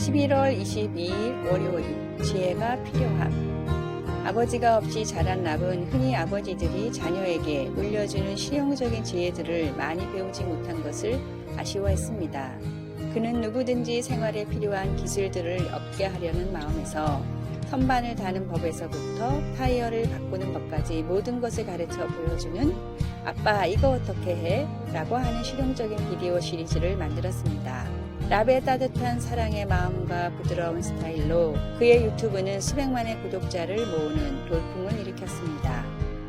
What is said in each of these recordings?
11월 22일 월요일 지혜가 필요함. 아버지가 없이 자란 랍은 흔히 아버지들이 자녀에게 물려주는 실용적인 지혜들을 많이 배우지 못한 것을 아쉬워했습니다. 그는 누구든지 생활에 필요한 기술들을 얻게 하려는 마음에서 선반을 다는 법에서부터 타이어를 바꾸는 법까지 모든 것을 가르쳐 보여주는 아빠 이거 어떻게 해? 라고 하는 실용적인 비디오 시리즈를 만들었습니다. 랍의 따뜻한 사랑의 마음과 부드러운 스타일로 그의 유튜브는 수백만의 구독자를 모으는 돌풍을 일으켰습니다.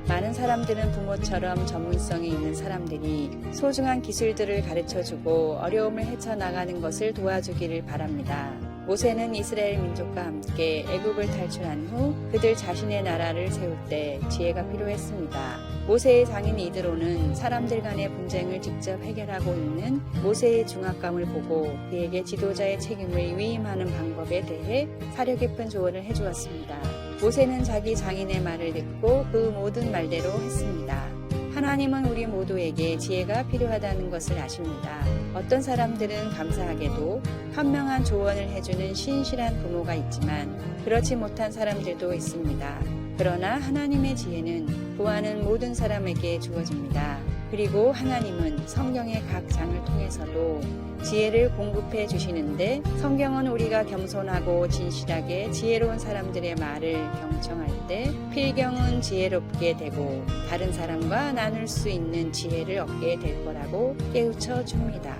많은 사람들은 부모처럼 전문성이 있는 사람들이 소중한 기술들을 가르쳐주고 어려움을 헤쳐나가는 것을 도와주기를 바랍니다. 모세는 이스라엘 민족과 함께 애굽을 탈출한 후 그들 자신의 나라를 세울 때 지혜가 필요했습니다. 모세의 장인 이드로는 사람들 간의 분쟁을 직접 해결하고 있는 모세의 중압감을 보고 그에게 지도자의 책임을 위임하는 방법에 대해 사려 깊은 조언을 해주었습니다. 모세는 자기 장인의 말을 듣고 그 모든 말대로 했습니다. 하나님은 우리 모두에게 지혜가 필요하다는 것을 아십니다. 어떤 사람들은 감사하게도 현명한 조언을 해주는 신실한 부모가 있지만 그렇지 못한 사람들도 있습니다. 그러나 하나님의 지혜는 구하는 모든 사람에게 주어집니다. 그리고 하나님은 성경의 각 장을 통해서도 지혜를 공급해 주시는데 성경은 우리가 겸손하고 진실하게 지혜로운 사람들의 말을 경청할 때 필경은 지혜롭게 되고 다른 사람과 나눌 수 있는 지혜를 얻게 될 거라고 깨우쳐 줍니다.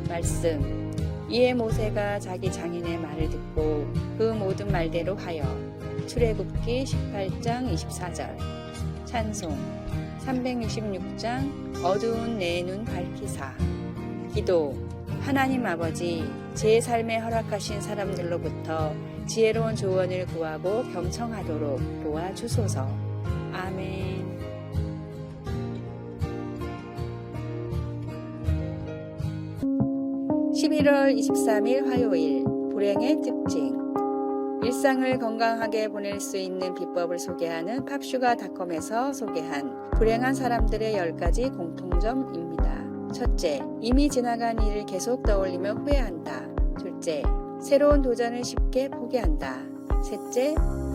말씀. 이에 모세가 자기 장인의 말을 듣고 그 모든 말대로 하여 출애굽기 18장 24절 찬송 366장 어두운 내 눈 밝히사 기도 하나님 아버지 제 삶에 허락하신 사람들로부터 지혜로운 조언을 구하고 경청하도록 도와주소서. 아멘. (11월 23일) 화요일 불행의 특징. 일상을 건강하게 보낼 수 있는 비법을 소개하는 팝슈가닷컴에서 소개한 불행한 사람들의 10가지 공통점입니다. 첫째, 이미 지나간 일을 계속 떠올리며 후회한다. 둘째, 새로운 도전을 쉽게 포기한다. 셋째,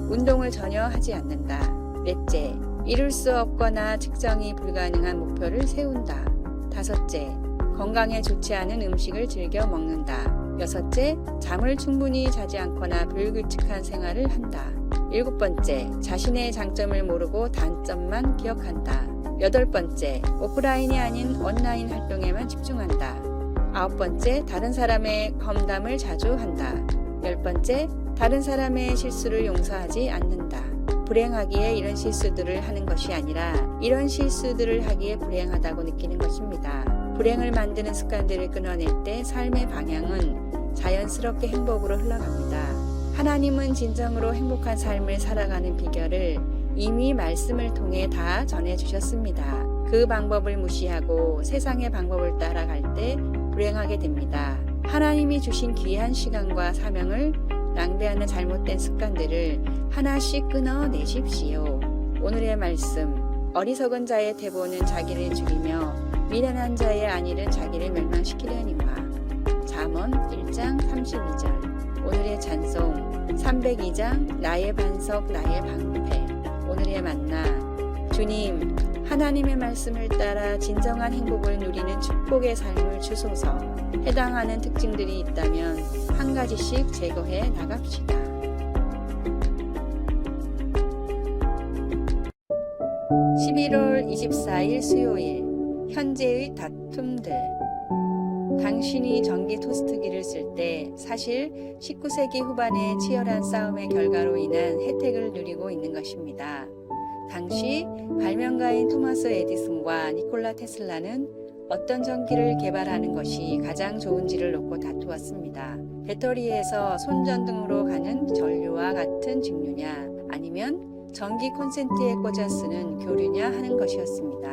운동을 전혀 하지 않는다. 넷째, 이룰 수 없거나 측정이 불가능한 목표를 세운다. 다섯째, 건강에 좋지 않은 음식을 즐겨 먹는다. 여섯째, 잠을 충분히 자지 않거나 불규칙한 생활을 한다. 일곱 번째, 자신의 장점을 모르고 단점만 기억한다. 여덟 번째, 오프라인이 아닌 온라인 활동에만 집중한다. 아홉 번째, 다른 사람의 험담을 자주 한다. 열 번째, 다른 사람의 실수를 용서하지 않는다. 불행하기에 이런 실수들을 하는 것이 아니라 이런 실수들을 하기에 불행하다고 느끼는 것입니다. 불행을 만드는 습관들을 끊어낼 때 삶의 방향은 자연스럽게 행복으로 흘러갑니다. 하나님은 진정으로 행복한 삶을 살아가는 비결을 이미 말씀을 통해 다 전해주셨습니다. 그 방법을 무시하고 세상의 방법을 따라갈 때 불행하게 됩니다. 하나님이 주신 귀한 시간과 사명을 낭비하는 잘못된 습관들을 하나씩 끊어내십시오. 오늘의 말씀. 어리석은 자의 태보는 자기를 죽이며 미련한 자의 안일은 자기를 멸망시키려니와. 잠언 1장 32절. 오늘의 찬송 302장 나의 반석 나의 방패. 오늘의 만나. 주님, 하나님의 말씀을 따라 진정한 행복을 누리는 축복의 삶을 주소서. 해당하는 특징들이 있다면 한 가지씩 제거해 나갑시다. 11월 24일 수요일 현재의 다툼들. 당신이 전기 토스트기를 쓸 때 사실 19세기 후반의 치열한 싸움의 결과로 인한 혜택을 누리고 있는 것입니다. 당시 발명가인 토마스 에디슨과 니콜라 테슬라는 어떤 전기를 개발하는 것이 가장 좋은지를 놓고 다투었습니다. 배터리에서 손전등으로 가는 전류와 같은 직류냐 아니면 전기 콘센트에 꽂아 쓰는 교류냐 하는 것이었습니다.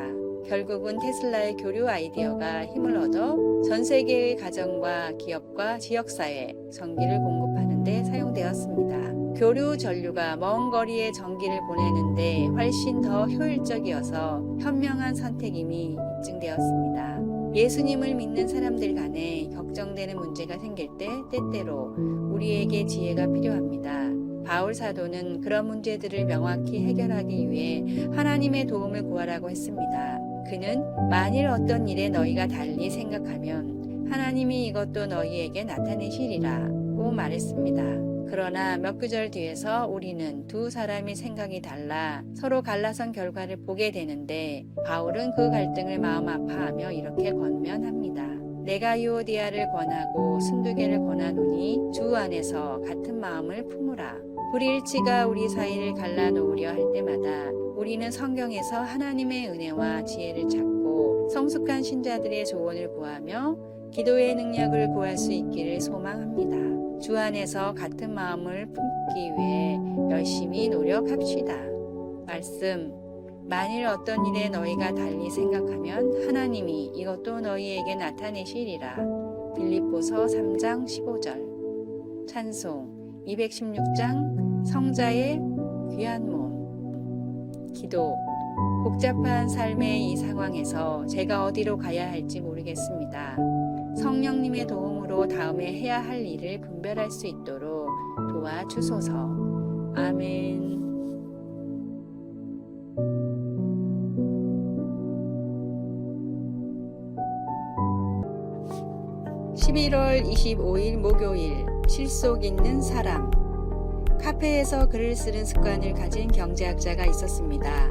결국은 테슬라의 교류 아이디어가 힘을 얻어 전 세계의 가정과 기업과 지역사회에 전기를 공급하는 데 사용되었습니다. 교류 전류가 먼 거리에 전기를 보내는데 훨씬 더 효율적이어서 현명한 선택임이 입증되었습니다. 예수님을 믿는 사람들 간에 격정된 되는 문제가 생길 때 때때로 우리에게 지혜가 필요합니다. 바울 사도는 그런 문제들을 명확히 해결하기 위해 하나님의 도움을 구하라고 했습니다. 그는 만일 어떤 일에 너희가 달리 생각하면 하나님이 이것도 너희에게 나타내시리라고 말했습니다. 그러나 몇 구절 뒤에서 우리는 두 사람이 생각이 달라 서로 갈라선 결과를 보게 되는데 바울은 그 갈등을 마음 아파하며 이렇게 권면합니다. 내가 유오디아를 권하고 순두개를 권하노니 주 안에서 같은 마음을 품으라. 불일치가 우리 사이를 갈라놓으려 할 때마다 우리는 성경에서 하나님의 은혜와 지혜를 찾고 성숙한 신자들의 조언을 구하며 기도의 능력을 구할 수 있기를 소망합니다. 주 안에서 같은 마음을 품기 위해 열심히 노력합시다. 말씀, 만일 어떤 일에 너희가 달리 생각하면 하나님이 이것도 너희에게 나타내시리라. 빌립보서 3장 15절. 찬송 216장 성자의 귀한 몸. 기도. 복잡한 삶의 이 상황에서 제가 어디로 가야 할지 모르겠습니다. 성령님의 도움으로 다음에 해야 할 일을 분별할 수 있도록 도와주소서. 아멘. 11월 25일 목요일 실속 있는 사람. 카페에서 글을 쓰는 습관을 가진 경제학자가 있었습니다.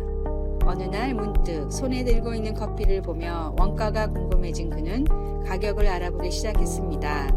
어느 날 문득 손에 들고 있는 커피를 보며 원가가 궁금해진 그는 가격을 알아보기 시작했습니다.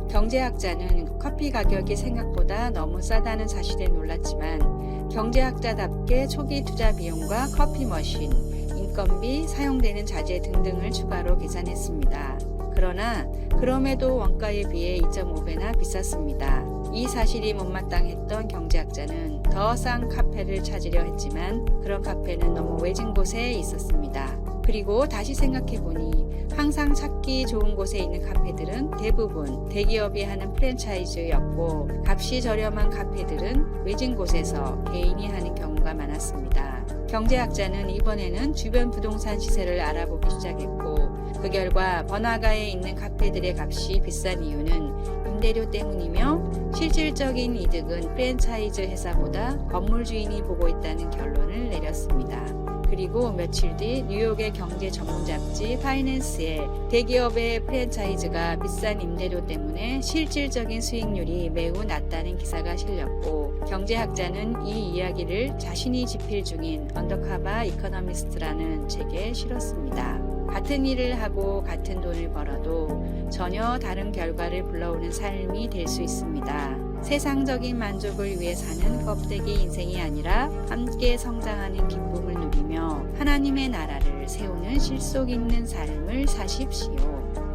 경제학자는 커피 가격이 생각보다 너무 싸다는 사실에 놀랐지만 경제학자답게 초기 투자 비용과 커피 머신, 인건비, 사용되는 자재 등등을 추가로 계산했습니다. 그러나 그럼에도 원가에 비해 2.5배나 비쌌습니다. 이 사실이 못마땅했던 경제학자는 더 싼 카페를 찾으려 했지만 그런 카페는 너무 외진 곳에 있었습니다. 그리고 다시 생각해보니 항상 찾기 좋은 곳에 있는 카페들은 대부분 대기업이 하는 프랜차이즈였고 값이 저렴한 카페들은 외진 곳에서 개인이 하는 경우가 많았습니다. 경제학자는 이번에는 주변 부동산 시세를 알아보기 시작했고 그 결과 번화가에 있는 카페들의 값이 비싼 이유는 임대료 때문이며 실질적인 이득은 프랜차이즈 회사보다 건물 주인이 보고 있다는 결론을 내렸습니다. 그리고 며칠 뒤 뉴욕의 경제 전문 잡지 파이낸스에 대기업의 프랜차이즈가 비싼 임대료 때문에 실질적인 수익률이 매우 낮다는 기사가 실렸고 경제학자는 이 이야기를 자신이 집필 중인 언더커버 이코노미스트라는 책에 실었습니다. 같은 일을 하고 같은 돈을 벌어도 전혀 다른 결과를 불러오는 삶이 될 수 있습니다. 세상적인 만족을 위해 사는 껍데기 인생이 아니라 함께 성장하는 기쁨을 누리며 하나님의 나라를 세우는 실속 있는 삶을 사십시오.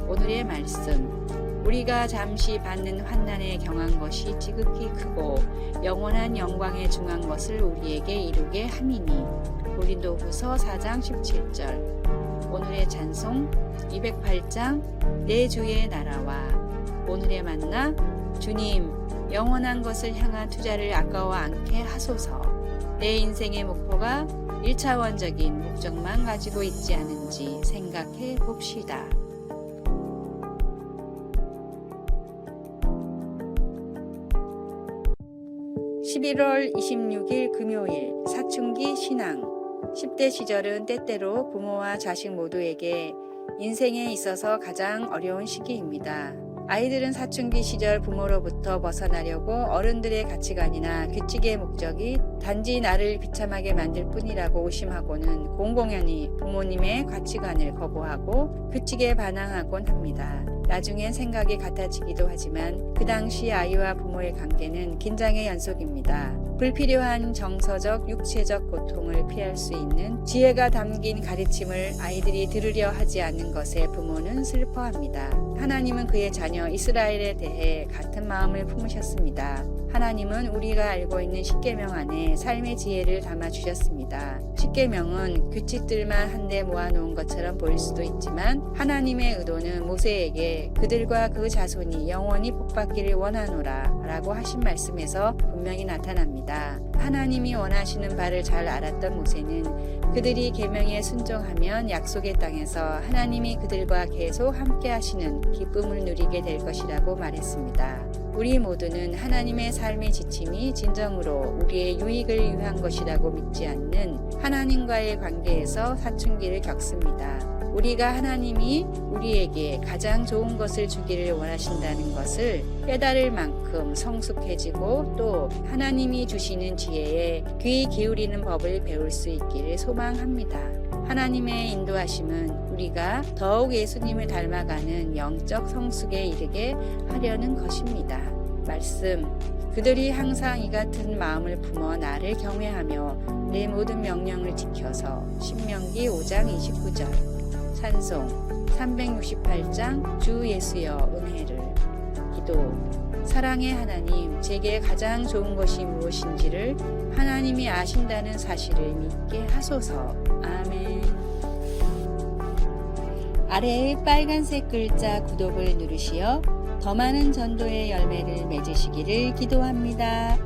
오늘의 말씀. 우리가 잠시 받는 환난에 경한 것이 지극히 크고 영원한 영광에 중한 것을 우리에게 이루게 함이니. 고린도후서 4장 17절. 오늘의 찬송 208장 내 주의 나라와. 오늘의 만나. 주님, 영원한 것을 향한 투자를 아까워 않게 하소서. 내 인생의 목표가 1차원적인 목적만 가지고 있지 않은지 생각해 봅시다. (11월 26일) 금요일 사춘기 신앙. 10대 시절은 때때로 부모와 자식 모두에게 인생에 있어서 가장 어려운 시기입니다. 아이들은 사춘기 시절 부모로부터 벗어나려고 어른들의 가치관이나 규칙의 목적이 단지 나를 비참하게 만들 뿐이라고 의심하고는 공공연히 부모님의 가치관을 거부하고 규칙에 반항하곤 합니다. 나중엔 생각이 같아지기도 하지만 그 당시 아이와 부모의 관계는 긴장의 연속입니다. 불필요한 정서적, 육체적 고통을 피할 수 있는 지혜가 담긴 가르침을 아이들이 들으려 하지 않는 것에 부모는 슬퍼합니다. 하나님은 그의 자녀 이스라엘에 대해 같은 마음을 품으셨습니다. 하나님은 우리가 알고 있는 십계명 안에 삶의 지혜를 담아주셨습니다. 십계명은 규칙들만 한데 모아놓은 것처럼 보일 수도 있지만 하나님의 의도는 모세에게 그들과 그 자손이 영원히 복받기를 원하노라 라고 하신 말씀에서 분명히 나타납니다. 하나님이 원하시는 바를 잘 알았던 모세는 그들이 계명에 순종하면 약속의 땅에서 하나님이 그들과 계속 함께 하시는 기쁨을 누리게 될 것이라고 말했습니다. 우리 모두는 하나님의 삶의 지침이 진정으로 우리의 유익을 위한 것이라고 믿지 않는 하나님과의 관계에서 사춘기를 겪습니다. 우리가 하나님이 우리에게 가장 좋은 것을 주기를 원하신다는 것을 깨달을 만큼 성숙해지고 또 하나님이 주시는 지혜에 귀 기울이는 법을 배울 수 있기를 소망합니다. 하나님의 인도하심은 우리가 더욱 예수님을 닮아가는 영적 성숙에 이르게 하려는 것입니다. 말씀, 그들이 항상 이 같은 마음을 품어 나를 경외하며 내 모든 명령을 지켜서 신명기 5장 29절 찬송 368장 주 예수여 은혜를 기도 사랑의 하나님, 제게 가장 좋은 것이 무엇인지를 하나님이 아신다는 사실을 믿게 하소서. 아멘. 아래의 빨간색 글자 구독을 누르시어 더 많은 전도의 열매를 맺으시기를 기도합니다.